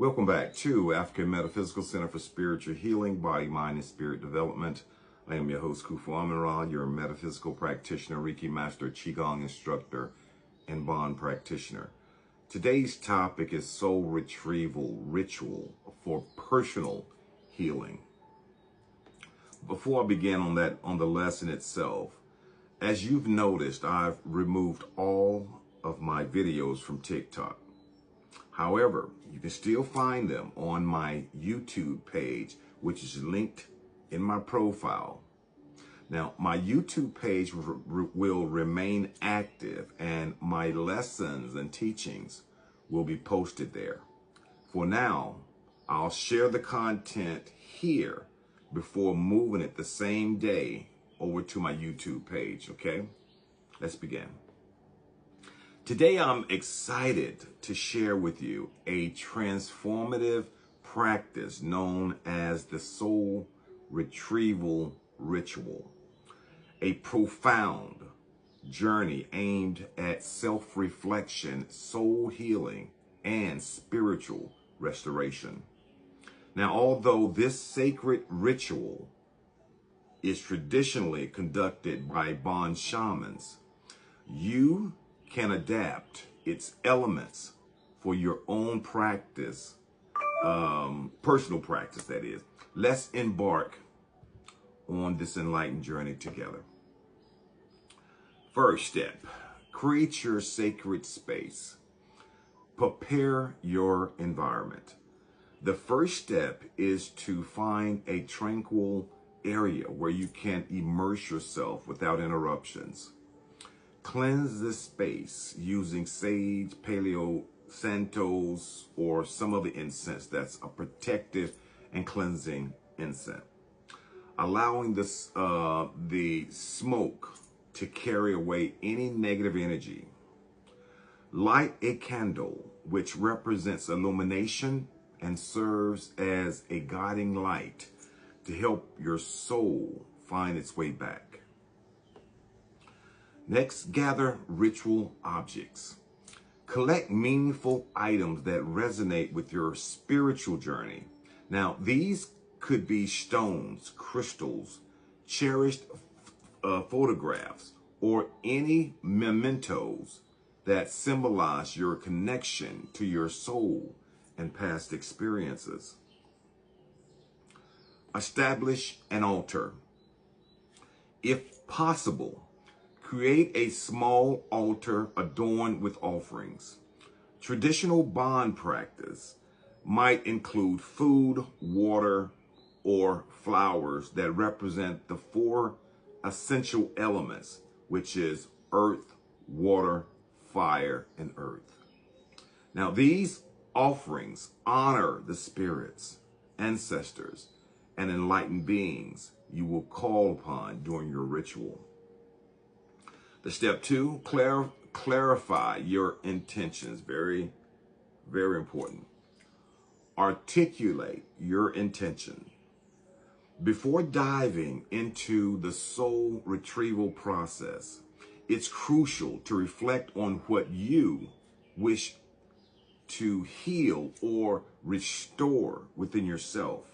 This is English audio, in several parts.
Welcome back to African Metaphysical Center for Spiritual Healing, Body, Mind, and Spirit Development. I am your host, Kufu Amin-Ra, your metaphysical practitioner, Reiki master, Qigong instructor, and Bond practitioner. Today's topic is soul retrieval ritual for personal healing. Before I begin on the lesson itself, as you've noticed, I've removed all of my videos from TikTok. However, you can still find them on my YouTube page, which is linked in my profile. Now, my YouTube page will remain active and my lessons and teachings will be posted there. For now, I'll share the content here before moving it the same day over to my YouTube page, okay? Let's begin. Today, I'm excited to share with you a transformative practice known as the soul retrieval ritual, a profound journey aimed at self-reflection, soul healing, and spiritual restoration. Now, although this sacred ritual is traditionally conducted by Bond shamans, you can adapt its elements for your own practice, personal practice, that is. Let's embark on this enlightened journey together. First step, create your sacred space. Prepare your environment. The first step is to find a tranquil area where you can immerse yourself without interruptions. Cleanse the space using sage, paleo, santos, or some other incense that's a protective and cleansing incense. Allowing the smoke to carry away any negative energy. Light a candle, which represents illumination and serves as a guiding light to help your soul find its way back. Next, gather ritual objects. Collect meaningful items that resonate with your spiritual journey. Now, these could be stones, crystals, cherished photographs, or any mementos that symbolize your connection to your soul and past experiences. Establish an altar. If possible, create a small altar adorned with offerings. Traditional Bond practice might include food, water, or flowers that represent the four essential elements, which is earth, water, fire, and earth. Now, these offerings honor the spirits, ancestors, and enlightened beings you will call upon during your ritual. The step two, clarify your intentions. Very, very important. Articulate your intention. Before diving into the soul retrieval process, it's crucial to reflect on what you wish to heal or restore within yourself.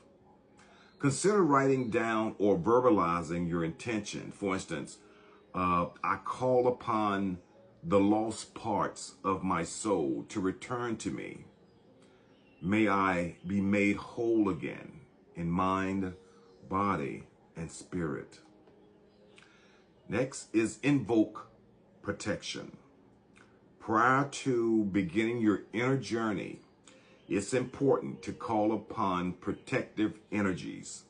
Consider writing down or verbalizing your intention. For instance, I call upon the lost parts of my soul to return to me. May I be made whole again in mind, body, and spirit. Next is invoke protection. Prior to beginning your inner journey, it's important to call upon protective energies.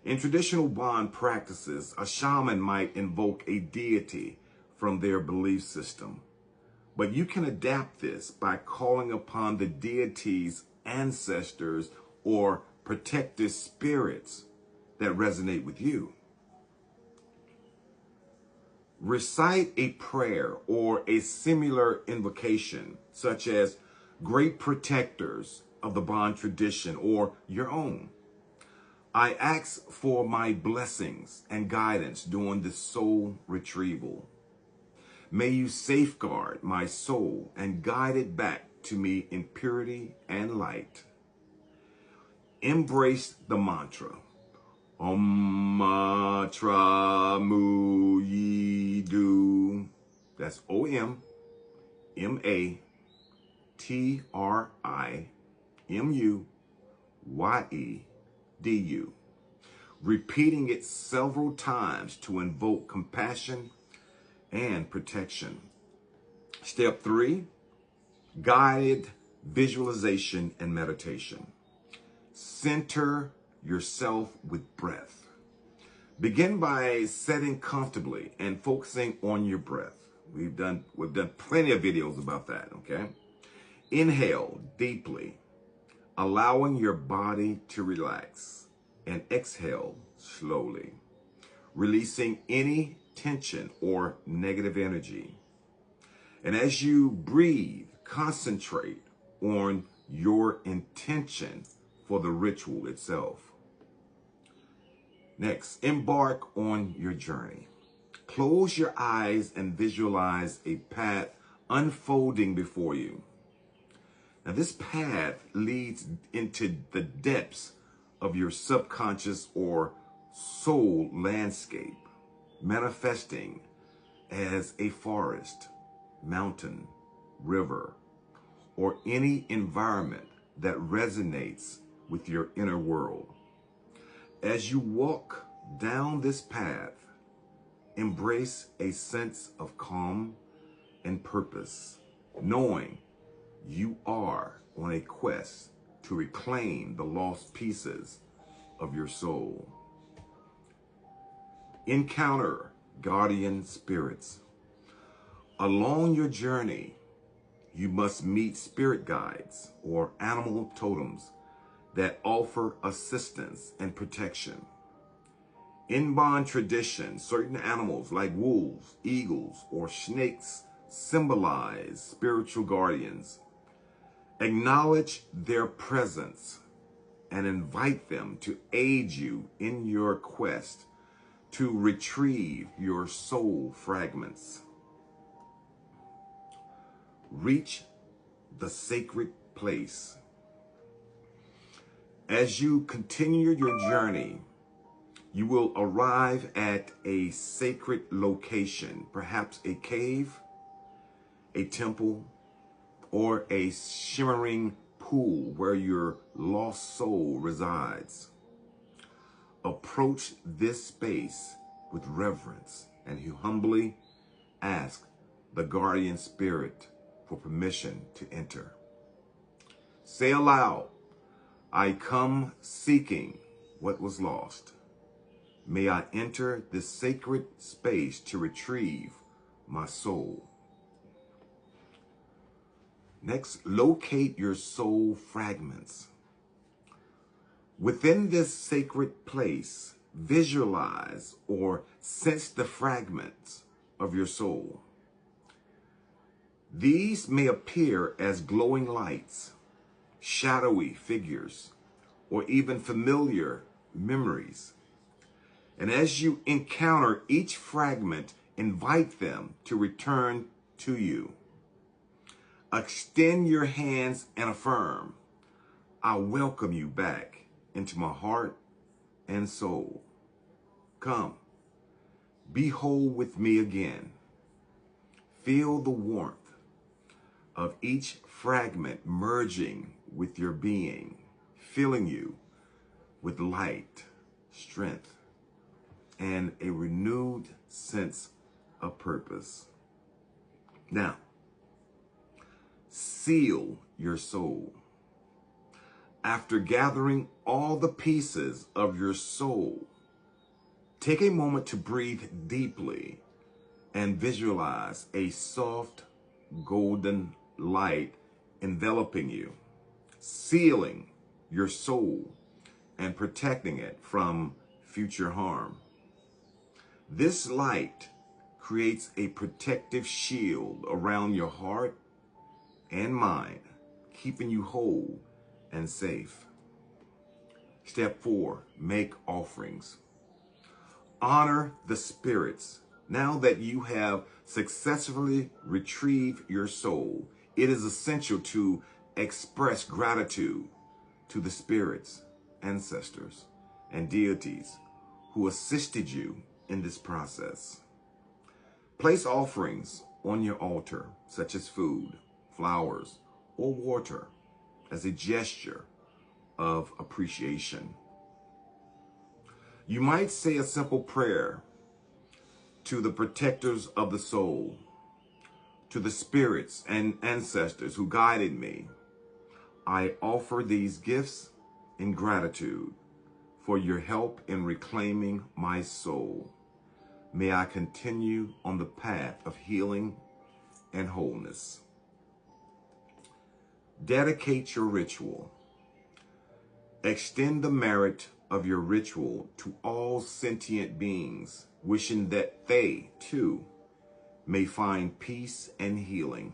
In traditional Bond practices, a shaman might invoke a deity from their belief system. But you can adapt this by calling upon the deity's ancestors or protective spirits that resonate with you. Recite a prayer or a similar invocation, such as great protectors of the Bond tradition or your own. I ask for my blessings and guidance during the soul retrieval. May you safeguard my soul and guide it back to me in purity and light. Embrace the mantra. Om Matra Mu Yi Du. That's OMMATRIMUYEDU. Repeating it several times to invoke compassion and protection. Step 3, guided visualization and meditation. Center yourself with breath. Begin by sitting comfortably and focusing on your breath. We've done plenty of videos about that, okay? Inhale deeply, allowing your body to relax, and exhale slowly, releasing any tension or negative energy. And as you breathe, concentrate on your intention for the ritual itself. Next, embark on your journey. Close your eyes and visualize a path unfolding before you. Now, this path leads into the depths of your subconscious or soul landscape, manifesting as a forest, mountain, river, or any environment that resonates with your inner world. As you walk down this path, embrace a sense of calm and purpose, knowing you are on a quest to reclaim the lost pieces of your soul. Encounter guardian spirits. Along your journey, you must meet spirit guides or animal totems that offer assistance and protection. In Bon tradition, certain animals like wolves, eagles, or snakes symbolize spiritual guardians. Acknowledge their presence and invite them to aid you in your quest to retrieve your soul fragments. Reach the sacred place. As you continue your journey, you will arrive at a sacred location, perhaps a cave, a temple, or a shimmering pool where your lost soul resides. Approach this space with reverence and you humbly ask the guardian spirit for permission to enter. Say aloud, I come seeking what was lost. May I enter this sacred space to retrieve my soul. Next, locate your soul fragments. Within this sacred place, visualize or sense the fragments of your soul. These may appear as glowing lights, shadowy figures, or even familiar memories. And as you encounter each fragment, invite them to return to you. Extend your hands and affirm, I welcome you back into my heart and soul. Come, be whole with me again. Feel the warmth of each fragment merging with your being, filling you with light, strength, and a renewed sense of purpose. Now, seal your soul. After gathering all the pieces of your soul, take a moment to breathe deeply and visualize a soft golden light enveloping you, sealing your soul and protecting it from future harm. This light creates a protective shield around your heart and mind, keeping you whole and safe. Step 4, make offerings. Honor the spirits. Now that you have successfully retrieved your soul, it is essential to express gratitude to the spirits ancestors, and deities who assisted you in this process. Place offerings on your altar, such as food, flowers, or water, as a gesture of appreciation. You might say a simple prayer to the protectors of the soul, to the spirits and ancestors who guided me. I offer these gifts in gratitude for your help in reclaiming my soul. May I continue on the path of healing and wholeness. Dedicate your ritual. Extend the merit of your ritual to all sentient beings, wishing that they, too, may find peace and healing.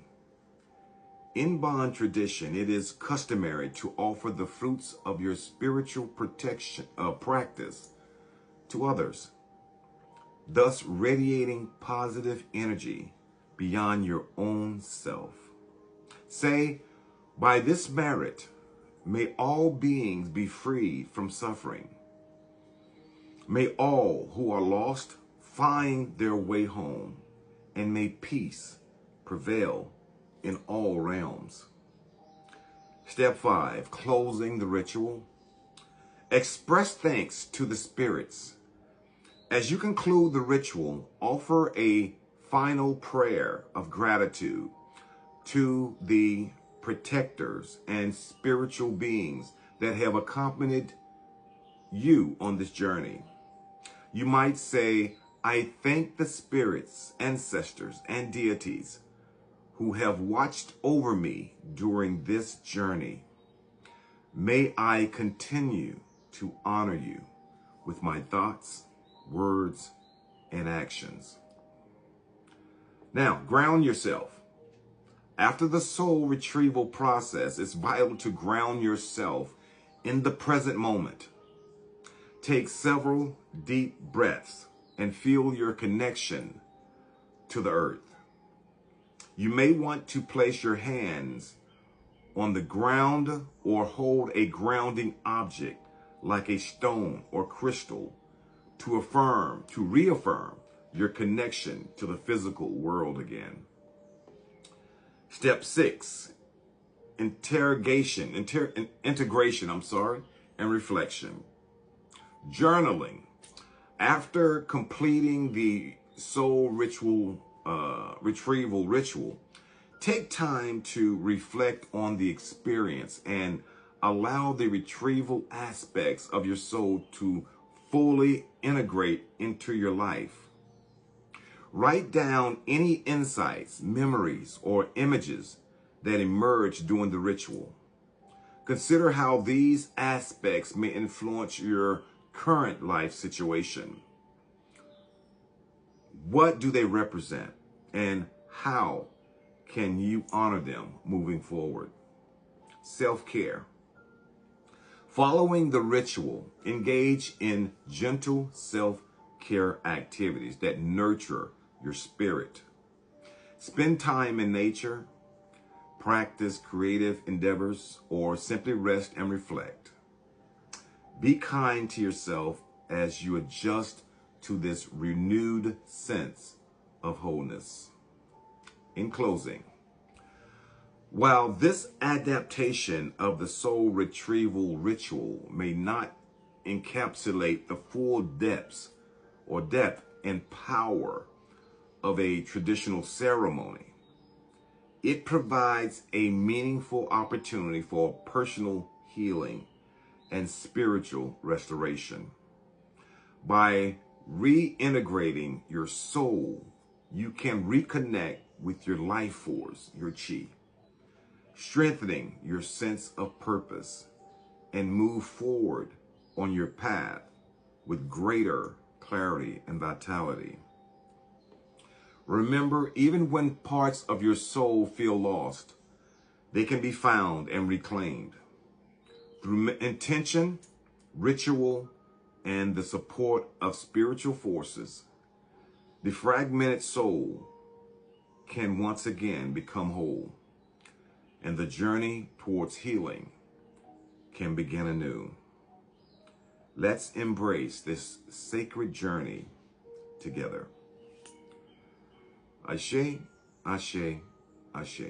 In Bond tradition, it is customary to offer the fruits of your spiritual practice to others, thus radiating positive energy beyond your own self. Say, by this merit, may all beings be freed from suffering. May all who are lost find their way home, and may peace prevail in all realms. Step 5, closing the ritual. Express thanks to the spirits. As you conclude the ritual, offer a final prayer of gratitude to the protectors and spiritual beings that have accompanied you on this journey. You might say, I thank the spirits, ancestors, and deities who have watched over me during this journey. May I continue to honor you with my thoughts, words, and actions. Now, ground yourself. After the soul retrieval process, it's vital to ground yourself in the present moment. Take several deep breaths and feel your connection to the earth. You may want to place your hands on the ground or hold a grounding object like a stone or crystal to reaffirm your connection to the physical world again. Step 6, integration, and reflection. Journaling. After completing the soul retrieval ritual, take time to reflect on the experience and allow the retrieval aspects of your soul to fully integrate into your life. Write down any insights, memories, or images that emerge during the ritual. Consider how these aspects may influence your current life situation. What do they represent, and how can you honor them moving forward? Self-care. Following the ritual, engage in gentle self-care activities that nurture your spirit. Spend time in nature, practice creative endeavors, or simply rest and reflect. Be kind to yourself as you adjust to this renewed sense of wholeness. In closing, while this adaptation of the soul retrieval ritual may not encapsulate the full depth and power of a traditional ceremony, it provides a meaningful opportunity for personal healing and spiritual restoration. By reintegrating your soul, you can reconnect with your life force, your chi, strengthening your sense of purpose, and move forward on your path with greater clarity and vitality. Remember, even when parts of your soul feel lost, they can be found and reclaimed. Through intention, ritual, and the support of spiritual forces, the fragmented soul can once again become whole, and the journey towards healing can begin anew. Let's embrace this sacred journey together. Ashe, ashe, ashe.